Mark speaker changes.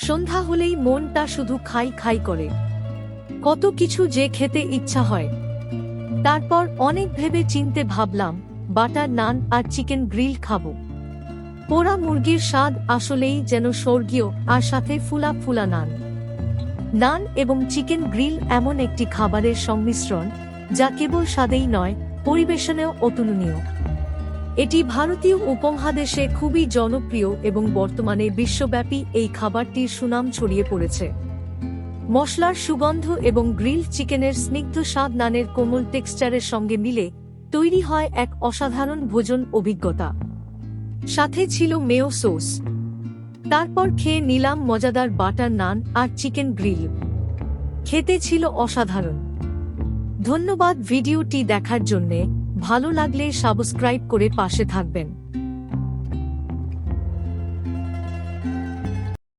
Speaker 1: সন্ধ্যা হলেই মনটা শুধু খাই খাই করে। কত কিছু যে খেতে ইচ্ছা হয়। তারপর অনেক ভেবে চিনতে ভাবলাম বাটার নান আর চিকেন গ্রিল খাবো। পোড়া মুরগির স্বাদ আসলেই যেন স্বর্গীয়, আর সাথে ফুলা ফুলা নান। নান এবং চিকেন গ্রিল এমন একটি খাবারের সংমিশ্রণ যা কেবল স্বাদেই নয়, পরিবেশনেও অতুলনীয়। এটি ভারতীয় উপমহাদেশে খুবই জনপ্রিয় এবং বর্তমানে বিশ্বব্যাপী এই খাবারটির সুনাম ছড়িয়ে পড়েছে। মশলার সুগন্ধ এবং গ্রিল চিকেনের স্নিগ্ধ স্বাদ নানের কোমল টেক্সচারের সঙ্গে মিলে তৈরি হয় এক অসাধারণ ভোজন অভিজ্ঞতা। সাথে ছিল মেয়ো সস। তারপর খেয়ে নিলাম মজাদার বাটার নান আর চিকেন গ্রিল। খেতে ছিল অসাধারণ। ধন্যবাদ ভিডিওটি দেখার জন্যে। ভালো লাগলে সাবস্ক্রাইব করে পাশে থাকবেন।